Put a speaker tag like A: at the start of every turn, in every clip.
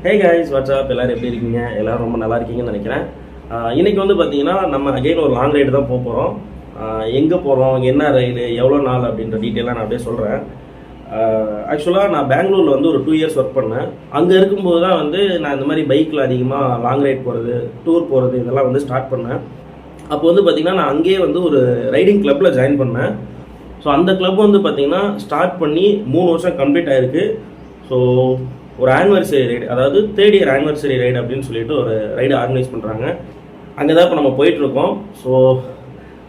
A: Hey guys, WhatsApp எல்லோரும் எப்படி இருக்கீங்க? எல்லோரும் ரொம்ப நல்லா இருக்கீங்கன்னு நினைக்கிறேன். இன்றைக்கி வந்து பார்த்தீங்கன்னா நம்ம அகைன் ஒரு லாங் ரைடு தான் போகிறோம். எங்கே போகிறோம், என்ன ரைடு, எவ்வளோ நாள் அப்படின்ற டீட்டெயிலாக நான் அப்படியே சொல்கிறேன். ஆக்சுவலாக நான் பெங்களூரில் வந்து ஒரு 2 இயர்ஸ் ஒர்க் பண்ணேன். அங்கே இருக்கும்போது தான் வந்து நான் இந்த மாதிரி பைக்கில் அதிகமாக லாங் ரைட் போகிறது, டூர் போகிறது இதெல்லாம் வந்து ஸ்டார்ட் பண்ணேன். அப்போ வந்து பார்த்திங்கன்னா நான் அங்கேயே வந்து ஒரு ரைடிங் கிளப்பில் ஜாயின் பண்ணேன். ஸோ அந்த கிளப் வந்து பார்த்திங்கன்னா ஸ்டார்ட் பண்ணி 3 வருஷம் கம்ப்ளீட் ஆகிருக்கு. ஸோ ஒரு ஆனிவர்சரி ரைடு, அதாவது 3rd இயர் ஆனிவர்சரி ரைடு அப்படின்னு சொல்லிட்டு ஒரு ரைடு ஆர்கனைஸ் பண்ணுறாங்க. அங்கே தான் இப்போ நம்ம போயிட்டுருக்கோம். ஸோ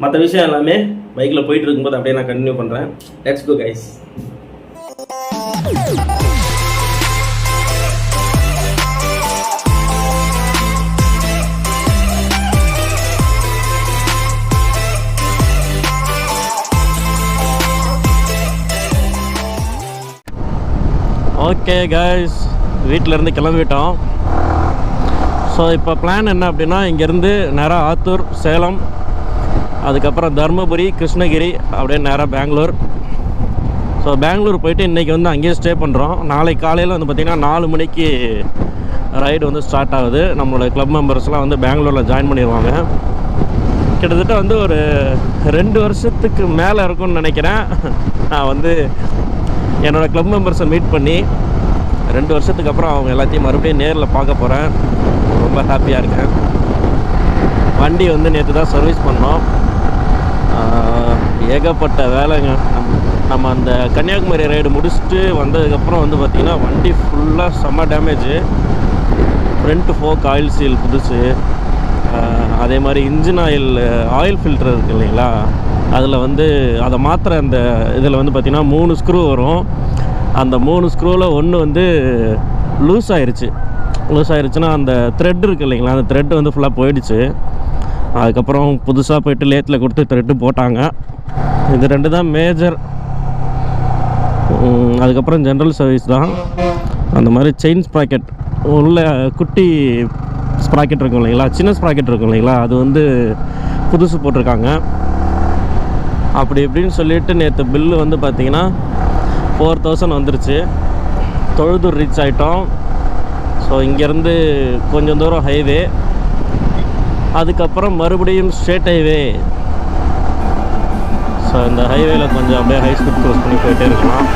A: மற்ற விஷயம் எல்லாமே பைக்கில் போயிட்டு இருக்கும்போது அப்படியே நான் கண்டினியூ பண்ணுறேன். Let's go guys. Okay guys, வீட்டிலேருந்து கிளம்பிட்டோம். ஸோ இப்போ பிளான் என்ன அப்படின்னா, இங்கேருந்து நேராக ஆத்தூர், சேலம், அதுக்கப்புறம் தருமபுரி, கிருஷ்ணகிரி, அப்படியே நேராக பெங்களூர். ஸோ பெங்களூர் போயிட்டு இன்றைக்கி வந்து அங்கேயே ஸ்டே பண்ணுறோம். நாளைக்கு காலையில் வந்து பார்த்திங்கன்னா 4 மணிக்கு ரைடு வந்து ஸ்டார்ட் ஆகுது. நம்மளோட கிளப் மெம்பர்ஸ்லாம் வந்து பெங்களூரில் ஜாயின் பண்ணிடுவாங்க. கிட்டத்தட்ட வந்து ஒரு 2 வருஷத்துக்கு மேலே இருக்கும்னு நினைக்கிறேன். நான் வந்து என்னோடய கிளப் மெம்பர்ஸை மீட் பண்ணி 2 வருஷத்துக்கு அப்புறம் அவங்க எல்லாத்தையும் மறுபடியும் நேரில் பார்க்க போகிறேன். ரொம்ப ஹாப்பியாக இருக்கேன். வண்டி வந்து நேற்று தான் சர்வீஸ் பண்ணோம். ஏகப்பட்ட வேலைங்க. நம்ம அந்த கன்னியாகுமரி ரைடு முடிச்சுட்டு வந்ததுக்கப்புறம் வந்து பார்த்திங்கன்னா வண்டி ஃபுல்லாக செம்ம damage. Front folk oil seal புதுசு, அதே மாதிரி இன்ஜின் ஆயில் ஃபில்டர் இருக்குது இல்லைங்களா, அதில் வந்து அதை மாத்திர அந்த இதில் வந்து பார்த்திங்கன்னா 3 ஸ்க்ரூ வரும். அந்த 3 ஸ்க்ரூவில் ஒன்று வந்து லூஸ் ஆயிடுச்சுன்னா அந்த த்ரெட் இருக்குது இல்லைங்களா, அந்த த்ரெட் வந்து ஃபுல்லாக போயிடுச்சு. அதுக்கப்புறம் புதுசாக போய்ட்டு லேத்தில் கொடுத்து த்ரெட்டு போட்டாங்க. இது 2 தான் மேஜர். அதுக்கப்புறம் ஜென்ரல் சர்வீஸ் தான். அந்த மாதிரி செயின் ஸ்ப்ராக்கெட் உள்ள குட்டி ஸ்ப்ராக்கெட் இருக்கும் இல்லைங்களா, சின்ன ஸ்ப்ராக்கெட் இருக்கும் இல்லைங்களா, அது வந்து புதுசு போட்டிருக்காங்க. அப்படி இப்படின்னு சொல்லிட்டு நேற்று பில்லு வந்து பார்த்திங்கன்னா 4000 வந்துருச்சு. தொழுதூர் ரீச் ஆகிட்டோம். ஸோ இங்கேருந்து கொஞ்சம் தூரம் ஹைவே, அதுக்கப்புறம் மறுபடியும் ஸ்ட்ரெயிட் ஹைவே. ஸோ இந்த ஹைவேல கொஞ்சம் அப்படியே ஹை ஸ்பீட் க்ரோஸ் பண்ணி போயிட்டே இருக்கலாம்.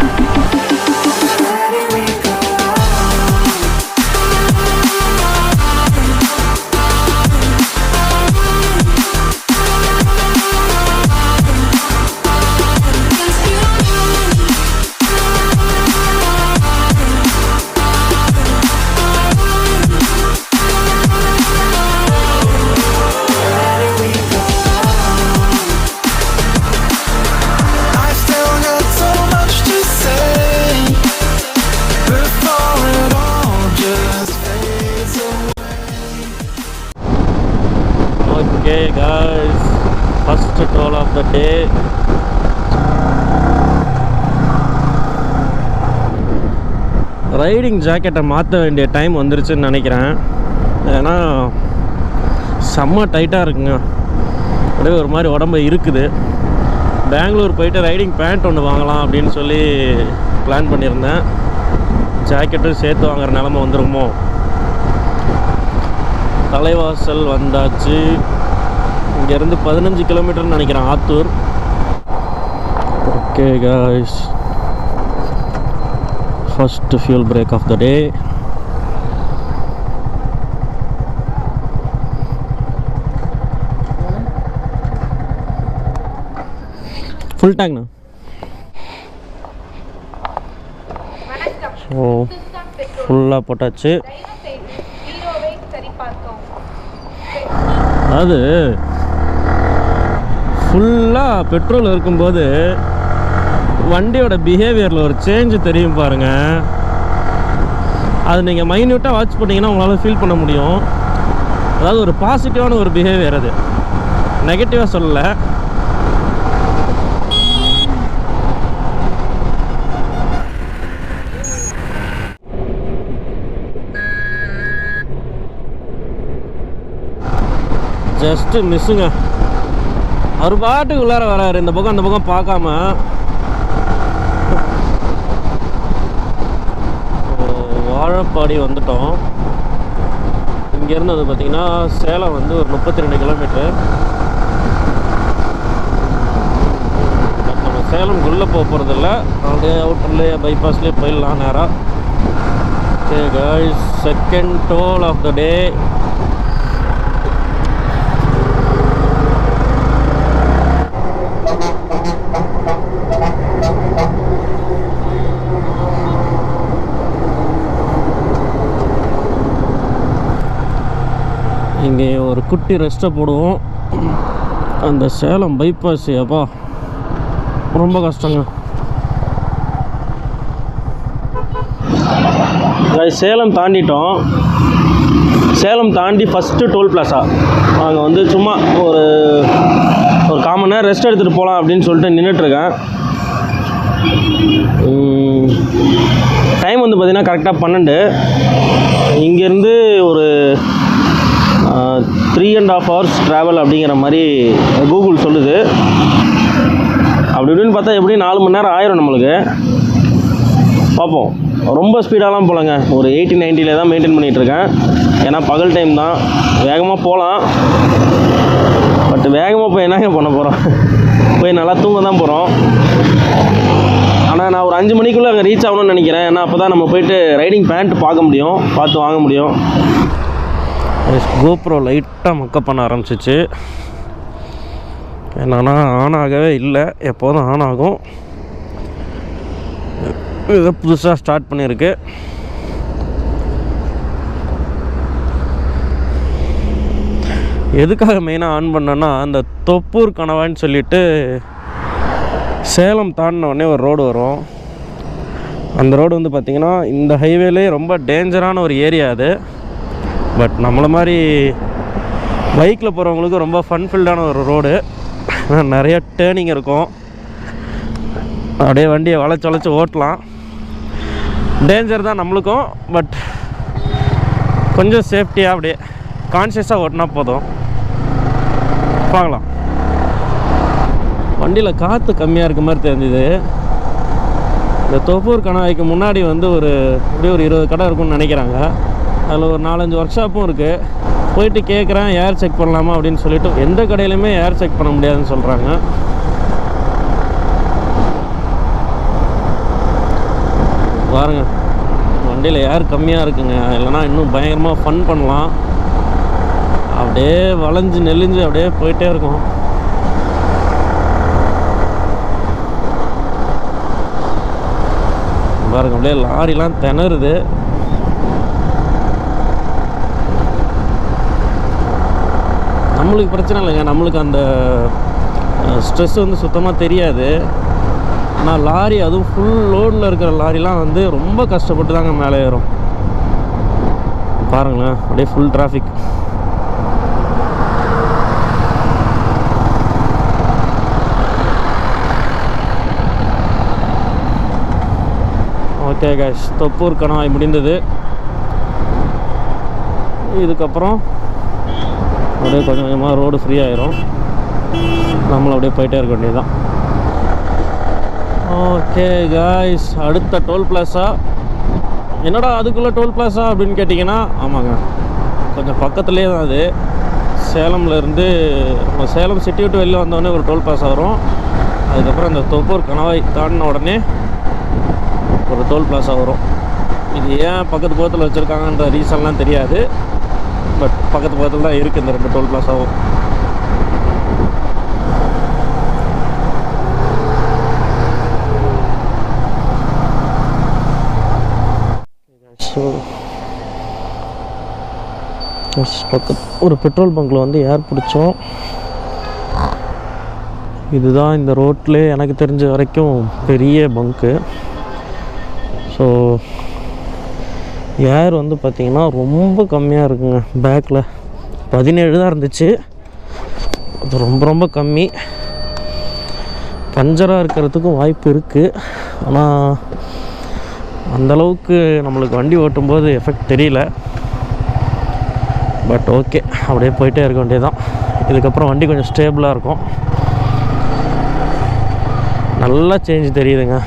A: Okay guys, first toll of the day. Riding ஜாக்கெட்டை மாற்ற வேண்டிய டைம் வந்துருச்சுன்னு நினைக்கிறேன். ஏன்னா செம்ம டைட்டாக இருக்குங்க, அப்படியே ஒரு மாதிரி உடம்பு இருக்குது. பெங்களூர் போயிட்டு ரைடிங் பேண்ட் ஒன்று வாங்கலாம் அப்படின்னு சொல்லி பிளான் பண்ணியிருந்தேன். ஜாக்கெட்டும் சேர்த்து வாங்குற நிலமை வந்துருமோ. தலைவாசல் வந்தாச்சு. இங்கேருந்து 15 கிலோமீட்டர்னு நினைக்கிறேன் Attur. Okay guys, first fuel break of the day. Full டேங்க்ண்ணா. ஸோ ஃபுல்லாக போட்டாச்சு. அது ஃபுல்லாக பெட்ரோல் இருக்கும்போது வண்டியோட பிஹேவியரில் ஒரு சேஞ்சு தெரியும் பாருங்கள். அது நீங்கள் மைன்யூட்டாக வாட்ச் பண்ணிங்கன்னா உங்களால் ஃபீல் பண்ண முடியும். அதாவது ஒரு பாசிட்டிவான ஒரு பிஹேவியர், அது நெகட்டிவாக சொல்லலை. ஜஸ்ட்டு மிஸ்ஸுங்க. அவர் பாட்டுக்கு உள்ளார வராரு, இந்த பக்கம் அந்த பக்கம் பார்க்காம.
B: வாழப்பாடி வந்துட்டோம். இங்கேருந்து வந்து பார்த்திங்கன்னா சேலம் வந்து ஒரு 32 கிலோமீட்ரு. பட் நம்ம சேலம்குள்ளே போகிறதில்ல, அப்படியே அவுட்டர்லேயே பைபாஸ்லேயே போயிடலாம் நேராக. Okay guys, second toll of the day. இங்கே ஒரு குட்டி ரெஸ்ட்டை போடுவோம். அந்த சேலம் பைபாஸ் அப்பா ரொம்ப கஷ்டங்க. சேலம் தாண்டிட்டோம். சேலம் தாண்டி ஃபஸ்ட்டு டோல் பிளாஸா. நாங்கள் வந்து சும்மா ஒரு காமன் நேரம் ரெஸ்ட் எடுத்துகிட்டு போகலாம் அப்படின்னு சொல்லிட்டு நின்றுட்டுருக்கேன். டைம் வந்து பார்த்திங்கன்னா கரெக்டாக 12. இங்கேருந்து ஒரு 3.5 hours ட்ராவல் அப்படிங்கிற மாதிரி கூகுள் சொல்லுது. அப்படி இப்படின்னு பார்த்தா எப்படியும் 4 மணி நேரம் ஆயிரும் நம்மளுக்கு. பார்ப்போம். ரொம்ப ஸ்பீடாலாம் போகலங்க, ஒரு 80-90 தான் மெயின்டைன் பண்ணிகிட்ருக்கேன். ஏன்னா பகல் டைம் தான், வேகமாக போகலாம். பட் வேகமாக போய் என்னங்க பண்ண போகிறோம், போய் நல்லா தூங்க தான் போகிறோம். ஆனால் நான் ஒரு 5 மணிக்குள்ளே அங்கே ரீச் ஆகணும்னு நினைக்கிறேன். ஏன்னா அப்போ தான் நம்ம போயிட்டு ரைடிங் பேண்ட் பார்த்து வாங்க முடியும். கோப்ரோ லைட்டாக மக்கப் பண்ண ஆரம்பிச்சிச்சு. என்னன்னா ஆன் ஆகவே இல்லை, எப்போதும் ஆன் ஆகும். இதை புதுசாக ஸ்டார்ட் பண்ணியிருக்கு. எதுக்காக மெயினாக ஆன் பண்ணேன்னா, அந்த தொப்பூர் கணவாய்ன்னு சொல்லிட்டு சேலம் தாண்டினோடனே ஒரு ரோடு வரும். அந்த ரோடு வந்து பார்த்திங்கன்னா இந்த ஹைவேலே ரொம்ப டேஞ்சரான ஒரு ஏரியா அது. பட் நம்மளை மாதிரி பைக்கில் போகிறவங்களுக்கு ரொம்ப ஃபன்ஃபில்டான ஒரு ரோடு. நிறைய டேர்னிங் இருக்கும், அப்படியே வண்டியை வளைச்சு ஓட்டலாம். டேஞ்சர் தான் நம்மளுக்கும், பட் கொஞ்சம் சேஃப்டியாக அப்படியே கான்ஷியஸாக ஓட்டினா போதும். பார்க்கலாம். வண்டியில் காற்று கம்மியாக இருக்க மாதிரி தெரிஞ்சுது. இந்த தொப்பூர் கணவாய்க்கு முன்னாடி வந்து அப்படியே ஒரு 20 கடை இருக்குன்னு நினைக்கிறாங்க. அதில் ஒரு 4-5 ஒர்க் ஷாப்பும் இருக்குது. போயிட்டு கேட்குறேன் ஏர் செக் பண்ணலாமா அப்படின்னு சொல்லிட்டு, எந்த கடையிலையுமே ஏர் செக் பண்ண முடியாதுன்னு சொல்கிறாங்க. பாருங்க, வண்டியில் ஏர் கம்மியாக இருக்குங்க. இல்லைனா இன்னும் பயங்கரமாக ஃபன் பண்ணலாம். அப்படியே வளைஞ்சு நெளிஞ்சு அப்படியே போயிட்டே இருக்கும். பாருங்க, அப்படியே லாரிலாம் திணறுது. நம்மளுக்கு பிரச்சனை இல்லைங்க, நம்மளுக்கு அந்த ஸ்ட்ரெஸ் வந்து சுத்தமாக தெரியாது. ஆனால் லாரி, அதுவும் ஃபுல் லோடில் இருக்கிற லாரிலாம் வந்து ரொம்ப கஷ்டப்பட்டு தாங்க மேலே ஏறும். பாருங்களேன், அப்படியே full traffic. Okay guys, Thoppur கணவாய் முடிந்தது. இதுக்கப்புறம் அப்படியே கொஞ்சம் கொஞ்சமாக ரோடு ஃப்ரீ ஆயிரும். நம்மளும் அப்படியே போயிட்டே இருக்க வேண்டியதுதான். ஓகே गाइस, அடுத்த டோல் பிளாஸா. என்னடா அதுக்குள்ளே டோல் பிளாஸா அப்படின்னு கேட்டிங்கன்னா, ஆமாங்க, கொஞ்சம் பக்கத்துலேயே தான் அது. சேலம்லேருந்து சேலம் சிட்டி விட்டு வெளில வந்தோடனே ஒரு டோல் பிளாஸா வரும். அதுக்கப்புறம் இந்த தொப்பூர் கணவாய் தாண்டின உடனே ஒரு டோல் பிளாஸா வரும். இது ஏன் பக்கத்தில் வச்சுருக்காங்கன்ற ரீசன்லாம் தெரியாது. பட் பக்கத்தில் தான் இருக்குது இந்த 2 டோல் பிளாஸாவும். ஒரு பெட்ரோல் பங்க்கில் வந்து ஏர் பிடிச்சோம். இதுதான் இந்த ரோட்லேயே எனக்கு தெரிஞ்ச வரைக்கும் பெரிய பங்க்கு. ஸோ ஏர் வந்து பார்த்திங்கன்னா ரொம்ப கம்மியாக இருக்குங்க. பேக்கில் 17 தான் இருந்துச்சு, அது ரொம்ப கம்மி. பஞ்சராக இருக்கிறதுக்கும் வாய்ப்பு இருக்குது. ஆனால் அந்தளவுக்கு நம்மளுக்கு வண்டி ஓட்டும்போது எஃபெக்ட் தெரியல. பட் ஓகே, அப்படியே போயிட்டே இருக்க வேண்டியதுதான். இதுக்கப்புறம் வண்டி கொஞ்சம் ஸ்டேபிளாக இருக்கும். நல்லா சேஞ்ச் தெரியுதுங்க.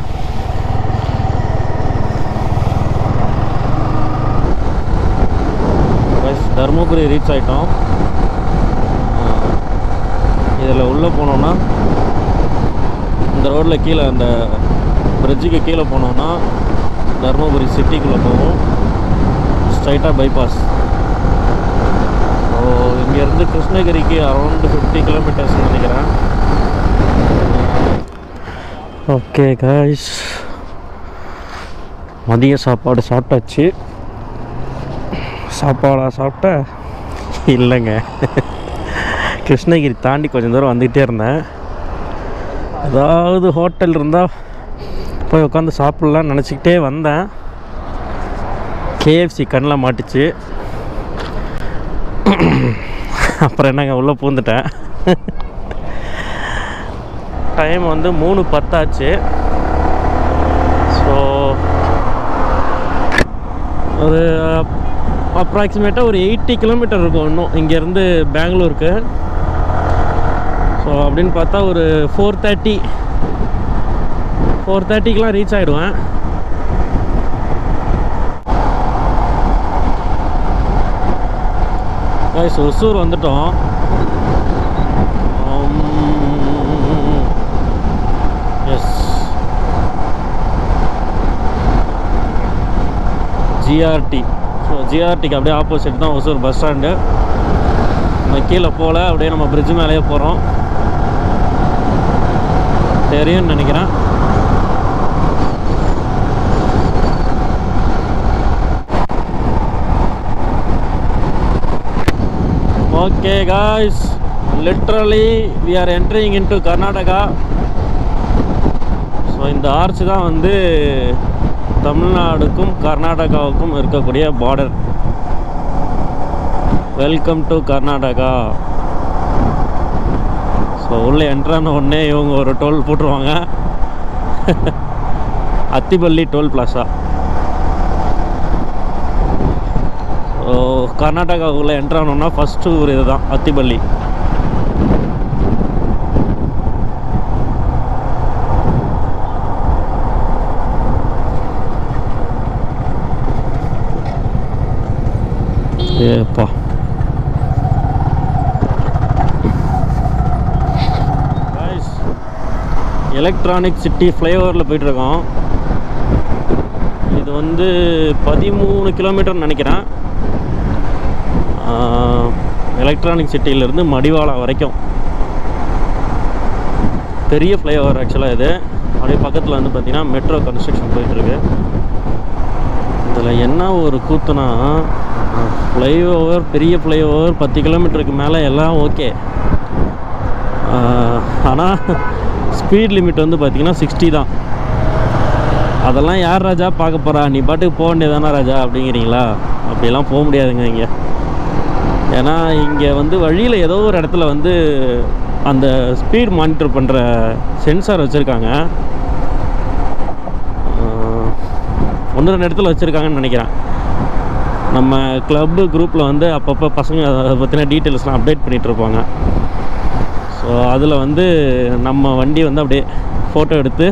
B: தர்மபுரி ரீச் ஆகிட்டோம். இதில் உள்ளே போனோன்னா இந்த ரோட்டில் கீழே அந்த பிரிட்ஜுக்கு கீழே போனோன்னா தர்மபுரி சிட்டிக்குள்ளே போவோம். ஸ்ட்ரைட்டாக பைபாஸ். ஸோ இங்கேருந்து கிருஷ்ணகிரிக்கு அரௌண்ட் 50 கிலோமீட்டர்ஸ் நினைக்கிறேன். ஓகே காய்ஸ், மதிய சாப்பாடு சாப்பிட்டாச்சு. சாப்பாடா சாப்பிட்ட இல்லைங்க, கிருஷ்ணகிரி தாண்டி கொஞ்சம் தூரம் வந்துக்கிட்டே இருந்தேன். ஏதாவது ஹோட்டல் இருந்தால் போய் உட்காந்து சாப்பிட்லான்னு நினச்சிக்கிட்டே வந்தேன். கேஎஃப்சி கண்ணில் மாட்டுச்சு. அப்புறம் என்னங்க உள்ளே பூந்துட்டேன். டைம் வந்து 3:10 ஆச்சு. ஸோ ஒரு அப்ராக்சிமேட்டாக ஒரு 80 கிலோமீட்டர் இருக்கும் இன்னும் இங்கேருந்து பெங்களூருக்கு. ஸோ அப்படின்னு பார்த்தா ஒரு 4:30க்கெலாம் ரீச் ஆகிடுவேன். ஒசூர் வந்துட்டோம். S, GRT. ஸோ ஜிஆர்டிக்கு அப்படியே ஆப்போசிட் தான் ஒசூர் பஸ் ஸ்டாண்டு. நம்ம கீழே போகல, அப்படியே நம்ம பிரிட்ஜ் மேலேயே போகிறோம். தெரியும்னு நினைக்கிறேன். Okay guys, literally we are entering into Karnataka. So இந்த ஆர்ச் தான் வந்து தமிழ்நாடுக்கும் கர்நாடகாவுக்கும் இருக்கக்கூடிய border. Welcome to Karnataka. So உள்ளே என்ட்ரான உடனே இவங்க ஒரு டோல் போட்டுருவாங்க. Attibele toll plaza. ஸோ கர்நாடகாவுக்குள்ளே என்ட்ரானோன்னா ஃபஸ்ட்டு ஒரு இது தான் அத்திப்பள்ளி. ஏப்பா, எலக்ட்ரானிக் சிட்டி ஃப்ளைஓவரில் போயிட்டுருக்கோம். இது வந்து 13 கிலோமீட்டர்னு நினைக்கிறேன். எலக்ட்ரானிக் சிட்டியிலேருந்து மடிவாளா வரைக்கும் பெரிய ஃப்ளைஓவர் ஆக்சுவலாக இது. அப்படியே பக்கத்தில் வந்து பார்த்திங்கன்னா மெட்ரோ கன்ஸ்ட்ரக்ஷன் போயிட்டுருக்கு. இதில் என்ன ஒரு கூத்துனா, ஃப்ளைஓவர் பெரிய ஃப்ளைஓவர் 10 கிலோமீட்டருக்கு மேலே எல்லாம் ஓகே. ஆனால் ஸ்பீட் லிமிட் வந்து பார்த்திங்கன்னா 60 தான். அதெல்லாம் யார் ராஜா பார்க்க போகிறா, நீ பாட்டுக்கு போக வேண்டியதானா ராஜா அப்படிங்கிறீங்களா? அப்படிலாம் போக முடியாதுங்க இங்கே. ஏன்னா இங்கே வந்து வழியில் ஏதோ ஒரு இடத்துல வந்து அந்த ஸ்பீட் மானிட்டர் பண்ணுற சென்சார் வச்சுருக்காங்க. 1-2 இடத்துல வச்சுருக்காங்கன்னு நினைக்கிறேன். நம்ம கிளப்பு குரூப்பில் வந்து அப்பப்போ பசங்க அதை பற்றின டீட்டெயில்ஸ்லாம் அப்டேட் பண்ணிகிட்ருப்பாங்க. ஸோ அதில் வந்து நம்ம வண்டி வந்து அப்படியே ஃபோட்டோ எடுத்து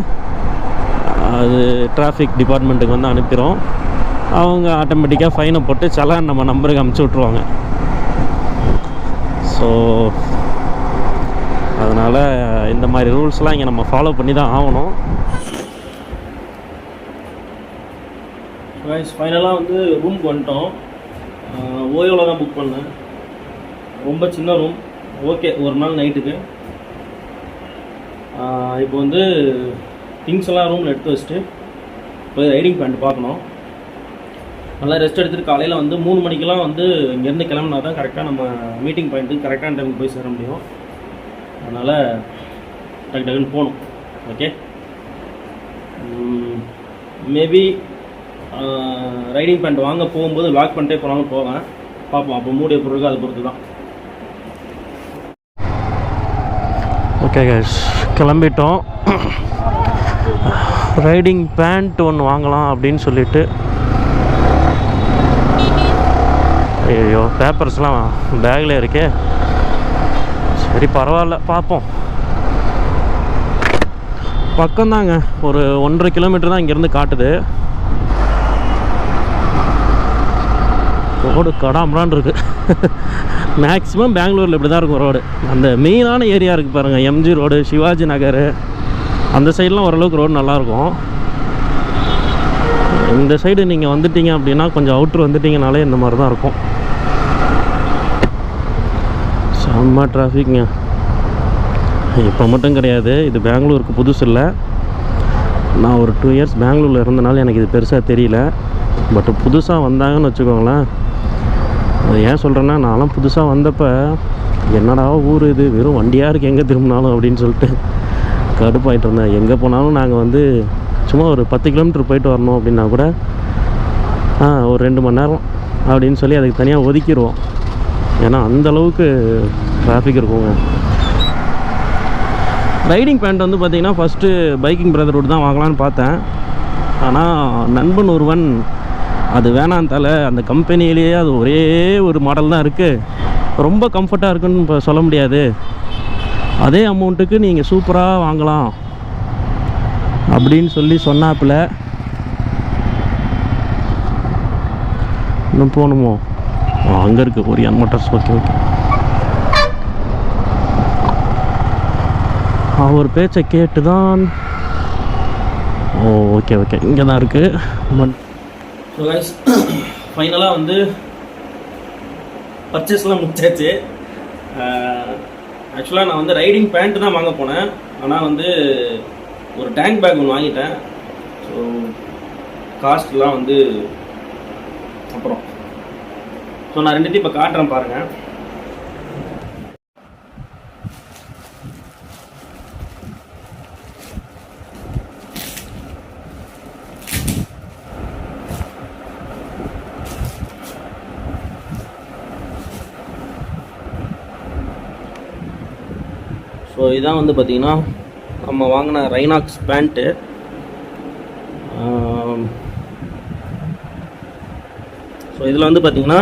B: அது டிராஃபிக் டிபார்ட்மெண்ட்டுக்கு வந்து அனுப்பிடுறோம். அவங்க ஆட்டோமேட்டிக்காக ஃபைனை போட்டு சலான் நம்ம நம்பருக்கு அமுச்சு விட்ருவாங்க. ஸோ அதனால் இந்த மாதிரி ரூல்ஸ்லாம் இங்கே நம்ம ஃபாலோ பண்ணி தான் ஆகணும். ஃபைனலாக வந்து ரூமுக்கு வந்துட்டோம். ஓயோவில் தான் புக் பண்ணேன். ரொம்ப சின்ன ரூம். ஓகே, ஒரு நாள் நைட்டுக்கு. இப்போ வந்து திங்ஸ் எல்லாம் ரூமில் எடுத்து வச்சுட்டு போய் ரைடிங் பேண்ட் பார்க்கணும். நல்லா ரெஸ்ட் எடுத்துகிட்டு காலையில் வந்து 3 மணிக்கெலாம் வந்து இங்கேருந்து கிளம்புனா தான் கரெக்டாக நம்ம மீட்டிங் பாயிண்ட்டுக்கு கரெக்டான டைமுக்கு போய் சேர முடியும். அதனால் டக்கு டக்குன்னு போகணும். ஓகே, மேபி ரைடிங் பேண்ட் வாங்க போகும்போது லாக் பண்ணிட்டே போனாலும் போவேன், பார்ப்போம். அப்போ மூடிய பொருளுக்கு அதை பொறுத்து தான். ஓகே கைஸ், கிளம்பிட்டோம். ரைடிங் பேண்ட் ஒன்று வாங்கலாம் அப்படின்னு சொல்லிட்டு. ஐயோ, பேப்பர்ஸ்லாம் பேக்கில் இருக்கே. சரி பரவாயில்ல, பார்ப்போம். பக்கம்தாங்க, ஒரு 1.5 கிலோமீட்டர் தான் இங்கேருந்து காட்டுது. ரோடு கடாமடான் இருக்குது. மேக்ஸிமம் பெங்களூரில் இப்படி தான் இருக்கும் ரோடு. அந்த மெயினான ஏரியா இருக்குது பாருங்கள், எம்ஜி ரோடு, சிவாஜி நகர், அந்த சைடெலாம் ஓரளவுக்கு ரோடு நல்லாயிருக்கும். இந்த சைடு நீங்கள் வந்துட்டீங்க அப்படின்னா, கொஞ்சம் அவுட்ரு வந்துட்டிங்கனாலே இந்த மாதிரி தான் இருக்கும். செம்ம டிராஃபிக்ங்க. இப்போ மட்டும் கிடையாது, இது பெங்களூருக்கு புதுசு இல்லை. நான் ஒரு 2 இயர்ஸ் பெங்களூரில் இருந்தனால எனக்கு இது பெருசாக தெரியல. பட் புதுசாக வந்தாங்கன்னு வச்சுக்கோங்களேன். அது ஏன் சொல்கிறேன்னா, நான்லாம் புதுசாக வந்தப்போ என்னடா ஊர் இது, வெறும் வண்டியாக இருக்குது எங்கே திரும்பினாலும் அப்படின்னு சொல்லிட்டு கடுப்பாயிட்டு இருந்தேன். எங்கே போனாலும் நாங்கள் சும்மா ஒரு 10 கிலோமீட்டர் போயிட்டு வரணும் அப்படின்னா கூட ஒரு 2 மணி நேரம் அப்படின்னு சொல்லி அதுக்கு தனியாக ஒதுக்கிடுவோம். ஏன்னா அந்தளவுக்கு டிராஃபிக் இருக்குங்க. ரைடிங் பேண்ட் பார்த்திங்கன்னா ஃபஸ்ட்டு பைக்கிங் பிரதர்வுட் தான் வாங்கலான்னு பார்த்தேன். ஆனால் நண்பன் ஒருவன் அது வேணாந்தால, அந்த கம்பெனியிலேயே அது ஒரே ஒரு மாடல் தான் இருக்குது, ரொம்ப கம்ஃபர்ட்டாக இருக்குன்னு இப்போ சொல்ல முடியாது, அதே அமௌண்ட்டுக்கு நீங்கள் சூப்பராக வாங்கலாம் அப்படின்னு சொல்லி சொன்னாப்புல. இன்னும் போகணுமோ? அங்கே இருக்குது ஒரு மோட்டார்ஸ். ஓகே ஓகே, அவர் பேச்சை கேட்டு தான். ஓகே ஓகே, இங்கே தான் இருக்குது.
A: ஸோ கைஸ், ஃபைனலாக பர்ச்சேஸ்லாம் முடிச்சாச்சு. ஆக்சுவலாக நான் ரைடிங் பேண்ட்டு தான் வாங்க போனேன். ஆனால் ஒரு டேங்க் பேக் ஒன்று வாங்கிட்டேன். ஸோ காஸ்ட்லாம் அப்புறம் ஸோ நான் ரெண்டுத்தையும் இப்போ காட்டுறேன் பாருங்கள். ஸோ இதான் பார்த்திங்கன்னா நம்ம வாங்கின ரைனாக்ஸ் பேண்ட்டு. ஸோ இதில் பார்த்திங்கன்னா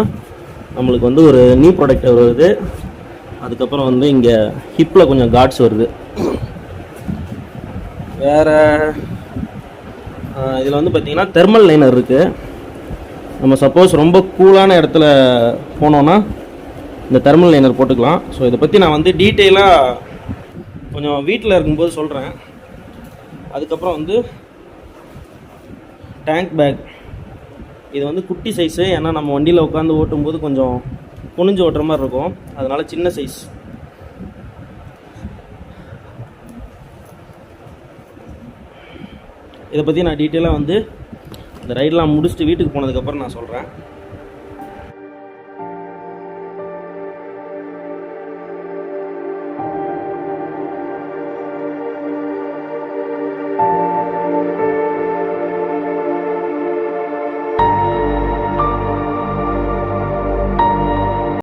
A: நம்மளுக்கு ஒரு நியூ ப்ராடக்ட் வருது. அதுக்கப்புறம் இங்கே ஹிப்பில் கொஞ்சம் கார்ட்ஸ் வருது. வேறு இதில் பார்த்திங்கன்னா தெர்மல் லைனர் இருக்குது. நம்ம சப்போஸ் ரொம்ப கூலான இடத்துல போனோன்னா இந்த தெர்மல் லைனர் போட்டுக்கலாம். ஸோ இதை பற்றி நான் டீட்டெயிலாக கொஞ்சம் வீட்டில் இருக்கும்போது சொல்கிறேன். அதுக்கப்புறம் டேங்க் பேக், இது குட்டி சைஸு. ஏன்னா நம்ம வண்டியில் உட்காந்து ஓட்டும்போது கொஞ்சம் குனிஞ்சு ஓட்டுற மாதிரி இருக்கும், அதனால் சின்ன சைஸ். இதை பற்றி நான் டீட்டெயிலாக இந்த ரைடெலாம் முடிச்சுட்டு வீட்டுக்கு போனதுக்கப்புறம் நான் சொல்கிறேன்.